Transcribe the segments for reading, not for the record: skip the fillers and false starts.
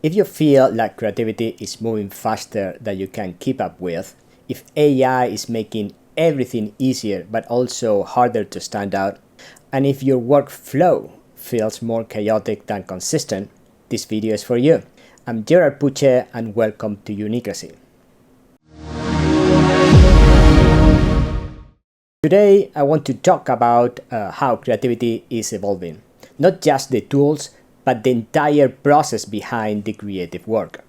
If you feel like creativity is moving faster than you can keep up with, if AI is making everything easier but also harder to stand out, and if your workflow feels more chaotic than consistent, this video is for you. I'm Puxhe and welcome to Unicracy. Today I want to talk about how creativity is evolving. Not just the tools, but the entire process behind the creative work.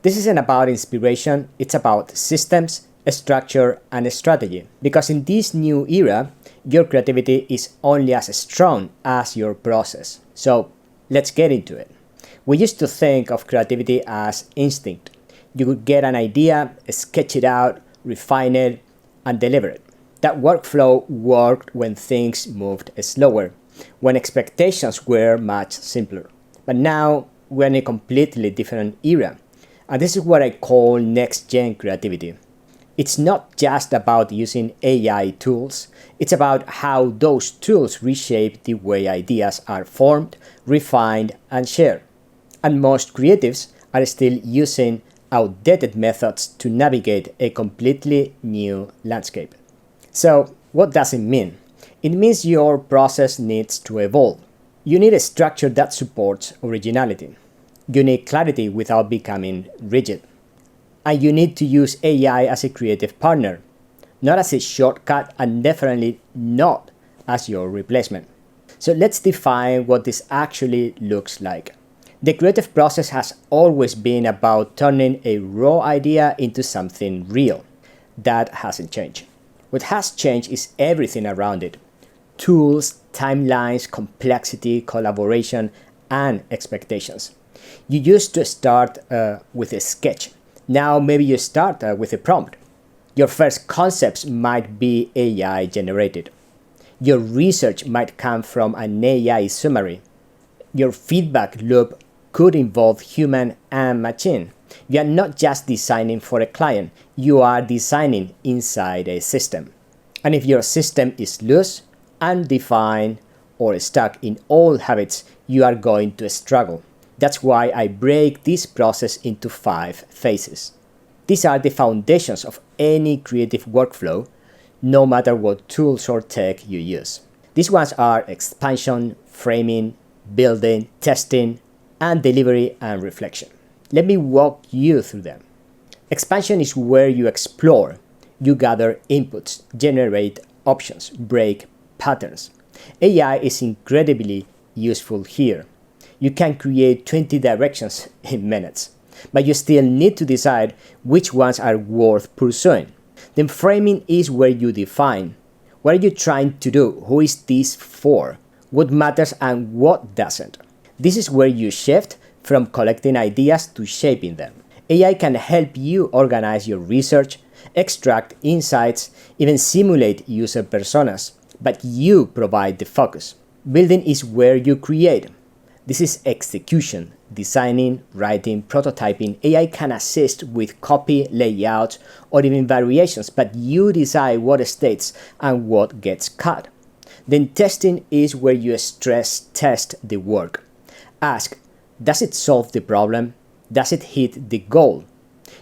This isn't about inspiration, it's about systems, structure, and strategy. Because in this new era, your creativity is only as strong as your process. So let's get into it. We used to think of creativity as instinct. You would get an idea, sketch it out, refine it, and deliver it. That workflow worked when things moved slower, when expectations were much simpler. But now we're in a completely different era, and this is what I call next-gen creativity. It's not just about using AI tools, it's about how those tools reshape the way ideas are formed, refined, and shared. And most creatives are still using outdated methods to navigate a completely new landscape. So, what does it mean? It means your process needs to evolve. You need a structure that supports originality. You need clarity without becoming rigid. And you need to use AI as a creative partner, not as a shortcut and definitely not as your replacement. So let's define what this actually looks like. The creative process has always been about turning a raw idea into something real. That hasn't changed. What has changed is everything around it. Tools, timelines, complexity, collaboration, and expectations. You used to start with a sketch. Now maybe you start with a prompt. Your first concepts might be AI generated. Your research might come from an AI summary. Your feedback loop could involve human and machine. You are not just designing for a client, you are designing inside a system. And if your system is loose, undefined, or stuck in old habits, you are going to struggle. That's why I break this process into 5 phases. These are the foundations of any creative workflow, no matter what tools or tech you use. These ones are expansion, framing, building, testing, and delivery and reflection. Let me walk you through them. Expansion is where you explore. You gather inputs, generate options, break patterns. AI is incredibly useful here. You can create 20 directions in minutes, but you still need to decide which ones are worth pursuing. Then framing is where you define. What are you trying to do? Who is this for? What matters and what doesn't? This is where you shift from collecting ideas to shaping them. AI can help you organize your research, extract insights, even simulate user personas, but you provide the focus. Building is where you create. This is execution, designing, writing, prototyping. AI can assist with copy, layouts, or even variations, but you decide what stays and what gets cut. Then testing is where you stress test the work. Ask, does it solve the problem? Does it hit the goal?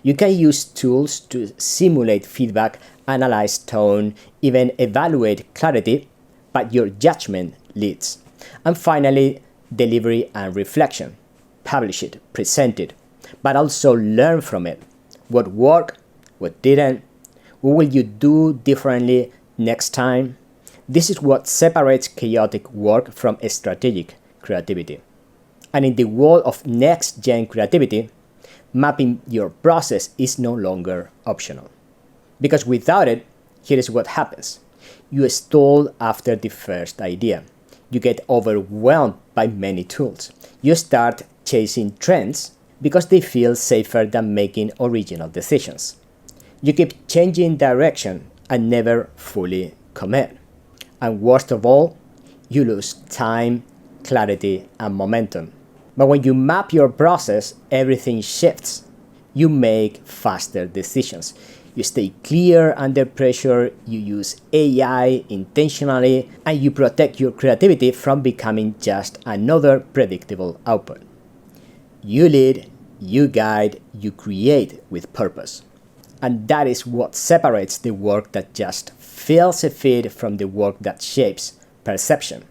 You can use tools to simulate feedback, analyze tone, even evaluate clarity, but your judgment leads. And finally, delivery and reflection. Publish it, present it, but also learn from it. What worked, what didn't, what will you do differently next time? This is what separates chaotic work from strategic creativity. And in the world of next-gen creativity, mapping your process is no longer optional. Because without it, here is what happens. You stall after the first idea. You get overwhelmed by many tools. You start chasing trends because they feel safer than making original decisions. You keep changing direction and never fully commit. And worst of all, you lose time, clarity, and momentum. But when you map your process, everything shifts. You make faster decisions. You stay clear under pressure, you use AI intentionally, and you protect your creativity from becoming just another predictable output. You lead, you guide, you create with purpose. And that is what separates the work that just fills a feed from the work that shapes perception.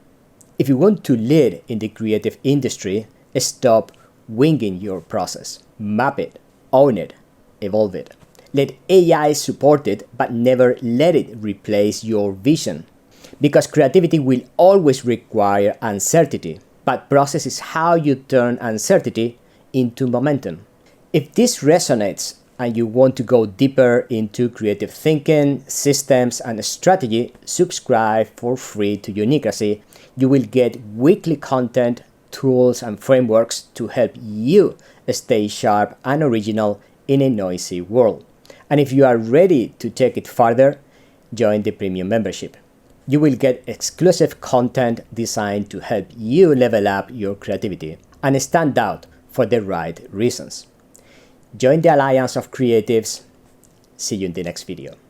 If you want to lead in the creative industry, stop winging your process. Map it, own it, evolve it. Let AI support it, but never let it replace your vision. Because creativity will always require uncertainty, but process is how you turn uncertainty into momentum. If this resonates and you want to go deeper into creative thinking, systems, and strategy, subscribe for free to Unicracy. You will get weekly content, tools, and frameworks to help you stay sharp and original in a noisy world. And if you are ready to take it further, join the premium membership. You will get exclusive content designed to help you level up your creativity and stand out for the right reasons. Join the Alliance of Creatives. See you in the next video.